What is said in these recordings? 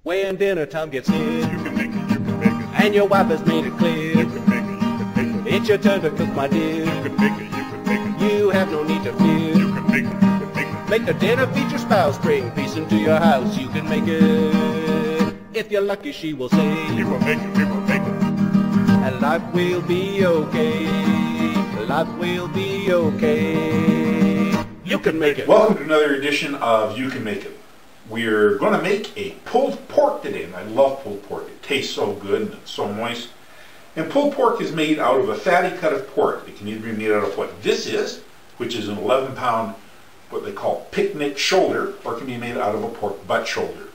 When dinner time gets near, You can make it, you can make it. and your wife has made it clear, You can make it, you can make it. it's your turn to cook, my dear. You can make it, you can make it. You have no need to fear. You can make it, you can make it. Make the dinner feed your spouse, bring peace into your house. You can make it. If you're lucky, she will say, We will make it, we will make it. and life will be okay. Life will be okay. You can make it. Welcome to another edition of You Can Make It. We're going to make a pulled pork today, and I love pulled pork. It tastes so good and it's so moist. And pulled pork is made out of a fatty cut of pork. It can either be made out of what this is, which is an 11-pound, what they call picnic shoulder, or it can be made out of a pork butt shoulder.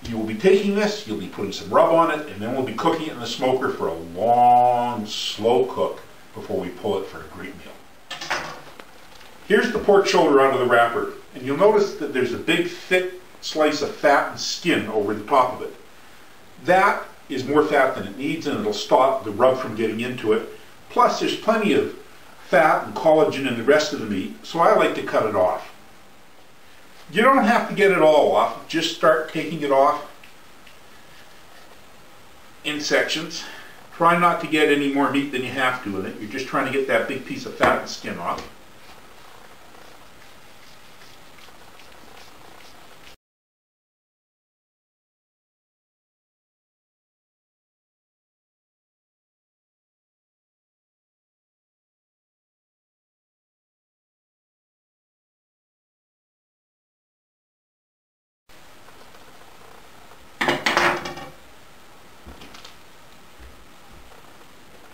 You will be taking this, you'll be putting some rub on it, and then we'll be cooking it in the smoker for a long, slow cook before we pull it for a great meal. Here's the pork shoulder out of the wrapper, and you'll notice that there's a big, thick slice of fat and skin over the top of it. That is more fat than it needs, and it'll stop the rub from getting into it. Plus, there's plenty of fat and collagen in the rest of the meat, so I like to cut it off. You don't have to get it all off, just start taking it off in sections. Try not to get any more meat than you have to in it. You're just trying to get that big piece of fat and skin off.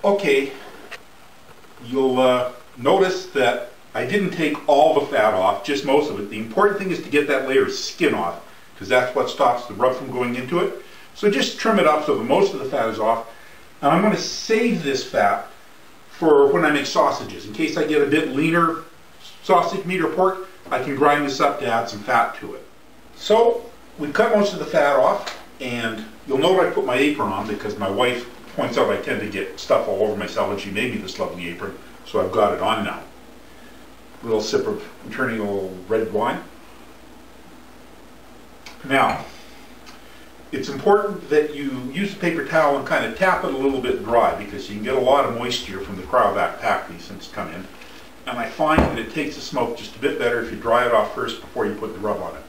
Okay, you'll notice that I didn't take all the fat off, just most of it. The important thing is to get that layer of skin off, because that's what stops the rub from going into it. So just trim it up so that most of the fat is off. And I'm going to save this fat for when I make sausages. In case I get a bit leaner sausage meat or pork, I can grind this up to add some fat to it. So we cut most of the fat off, and you'll note I put my apron on because my wife points out I tend to get stuff all over myself, and she made me this lovely apron, so I've got it on now. A little sip of, I'm turning a little red wine. Now, it's important that you use a paper towel and kind of tap it a little bit dry, because you can get a lot of moisture from the cryovac pack these things come in. And I find that it takes the smoke just a bit better if you dry it off first before you put the rub on it.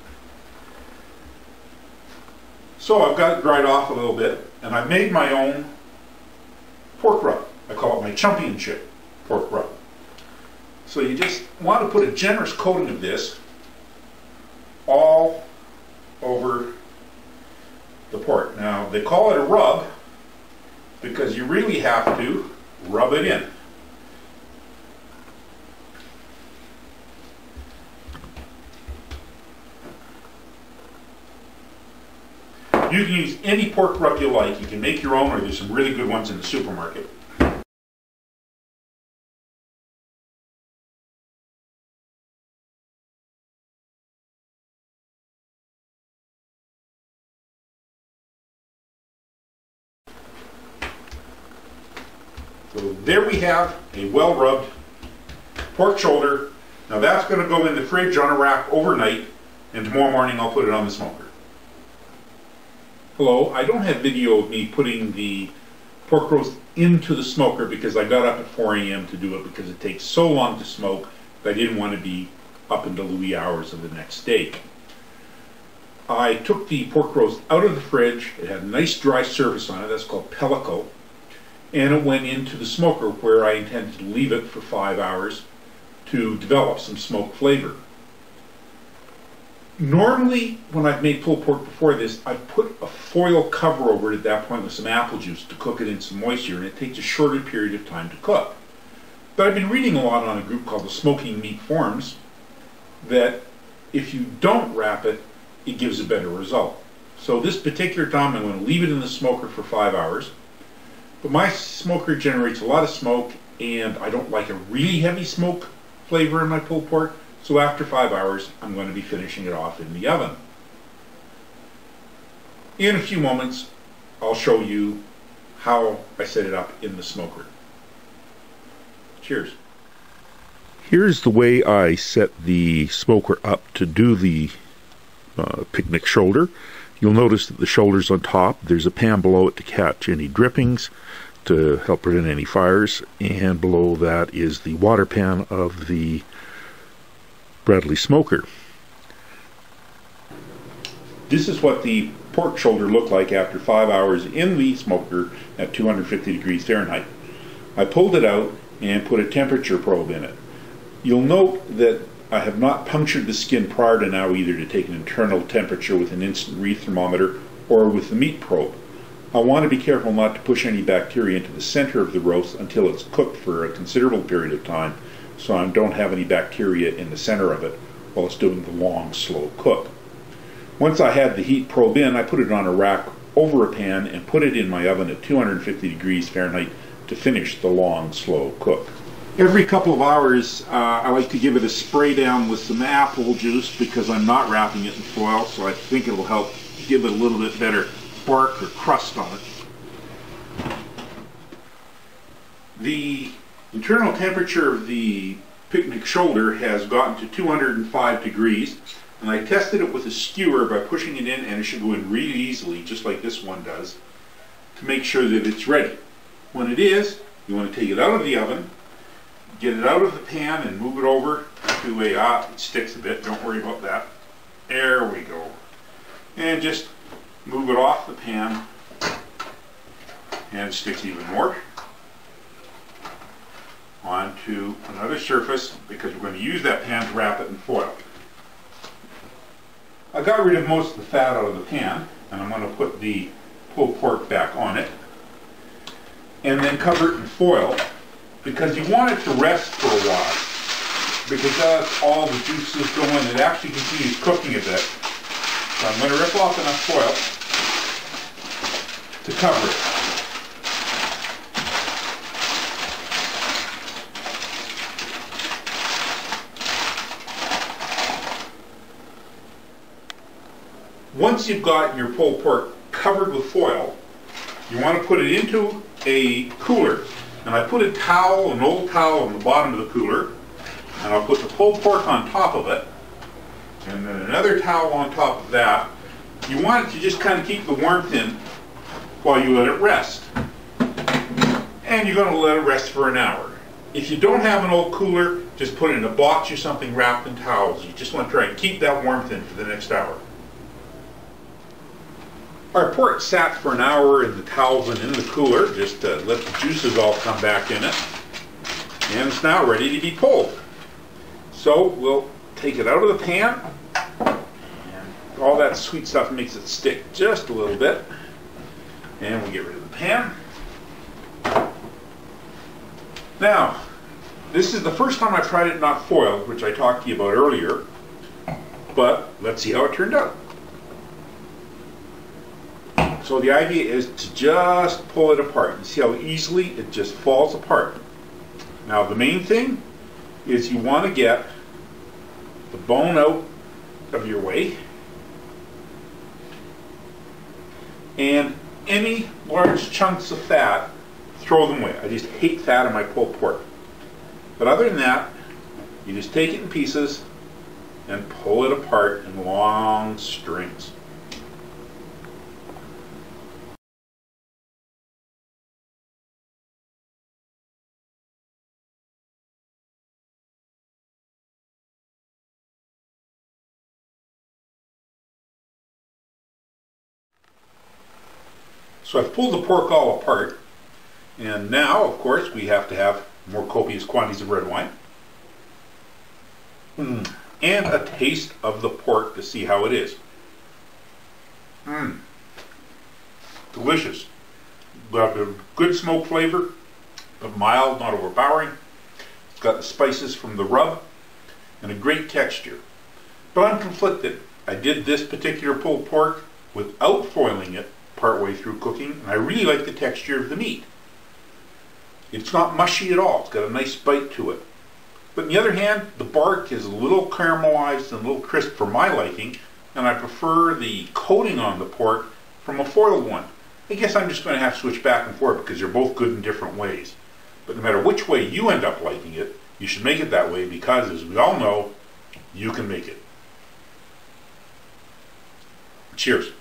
So I've got it dried off a little bit, and I've made my own pork rub. I call it my championship pork rub. So you just want to put a generous coating of this all over the pork. Now, they call it a rub because you really have to rub it in. You can use any pork rub you like. You can make your own, or there's some really good ones in the supermarket. So there we have a well-rubbed pork shoulder. Now that's going to go in the fridge on a rack overnight, and tomorrow morning I'll put it on the smoker. Hello, I don't have video of me putting the pork roast into the smoker because I got up at 4 a.m. to do it because it takes so long to smoke that I didn't want to be up until the wee hours of the next day. I took the pork roast out of the fridge. It had a nice dry surface on it, that's called pellicle, and it went into the smoker where I intended to leave it for 5 hours to develop some smoke flavor. Normally, when I've made pulled pork before this, I've put a foil cover over it at that point with some apple juice to cook it in some moisture, and it takes a shorter period of time to cook. But I've been reading a lot on a group called the Smoking Meat Forums that if you don't wrap it, it gives a better result. So this particular time I'm going to leave it in the smoker for 5 hours, but my smoker generates a lot of smoke, and I don't like a really heavy smoke flavor in my pulled pork. So after 5 hours, I'm going to be finishing it off in the oven. In a few moments, I'll show you how I set it up in the smoker. Cheers. Here's the way I set the smoker up to do the picnic shoulder. You'll notice that the shoulder's on top. There's a pan below it to catch any drippings, to help prevent any fires, and below that is the water pan of the Bradley smoker. This is what the pork shoulder looked like after 5 hours in the smoker at 250 degrees Fahrenheit. I pulled it out and put a temperature probe in it. You'll note that I have not punctured the skin prior to now either to take an internal temperature with an instant read thermometer or with the meat probe. I want to be careful not to push any bacteria into the center of the roast until it's cooked for a considerable period of time, so I don't have any bacteria in the center of it while it's doing the long, slow cook. Once I had the heat probe in, I put it on a rack over a pan and put it in my oven at 250 degrees Fahrenheit to finish the long, slow cook. Every couple of hours, I like to give it a spray down with some apple juice because I'm not wrapping it in foil, so I think it will help give it a little bit better bark or crust on it. The internal temperature of the picnic shoulder has gotten to 205 degrees, and I tested it with a skewer by pushing it in, and it should go in really easily, just like this one does, to make sure that it's ready. When it is, you want to take it out of the oven, get it out of the pan and move it over to a, it sticks a bit, don't worry about that. There we go. And just move it off the pan, and it sticks even more, onto another surface because we're going to use that pan to wrap it in foil. I got rid of most of the fat out of the pan, and I'm going to put the pulled pork back on it, and then cover it in foil because you want it to rest for a while, because that's all the juices go in. It actually continues cooking a bit. So I'm going to rip off enough foil to cover it. Once you've got your pulled pork covered with foil, you want to put it into a cooler. And I put a towel, an old towel, on the bottom of the cooler, and I'll put the pulled pork on top of it, and then another towel on top of that. You want it to just kind of keep the warmth in while you let it rest. And you're going to let it rest for an hour. If you don't have an old cooler, just put it in a box or something wrapped in towels. You just want to try and keep that warmth in for the next hour. Our pork sat for an hour in the towels and in the cooler, just to let the juices all come back in it. And it's now ready to be pulled. So we'll take it out of the pan, and all that sweet stuff makes it stick just a little bit. And we'll get rid of the pan. Now, this is the first time I've tried it not foiled, which I talked to you about earlier, but let's see how it turned out. So the idea is to just pull it apart. You see how easily it just falls apart. Now the main thing is you want to get the bone out of your way, and any large chunks of fat, throw them away. I just hate fat in my pulled pork. But other than that, you just take it in pieces and pull it apart in long strings. So I've pulled the pork all apart, and now, of course, we have to have more copious quantities of red wine and a taste of the pork to see how it is. Delicious. Got a good smoke flavor, but mild, not overpowering. It's got the spices from the rub and a great texture. But I'm conflicted. I did this particular pulled pork without foiling it partway through cooking, and I really like the texture of the meat. It's not mushy at all. It's got a nice bite to it. But on the other hand, the bark is a little caramelized and a little crisp for my liking, and I prefer the coating on the pork from a foiled one. I guess I'm just going to have to switch back and forth because they're both good in different ways. But no matter which way you end up liking it, you should make it that way because, as we all know, you can make it. Cheers.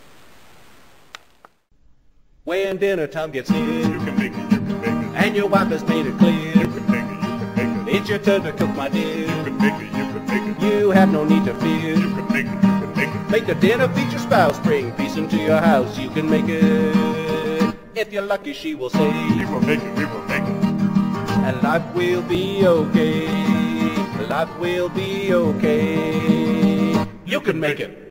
When dinner time gets You here, can make it, you can make it. and your wife has made it clear, You can make it, you can make it. it's your turn to cook, my dear. You can make it, you can make it. You have no need to fear. You can make it, you can make it. Make the dinner feed your spouse, bring peace into your house. You can make it. If you're lucky, she will say, We will make it, we will make it. and life will be okay. Life will be okay. You can make it.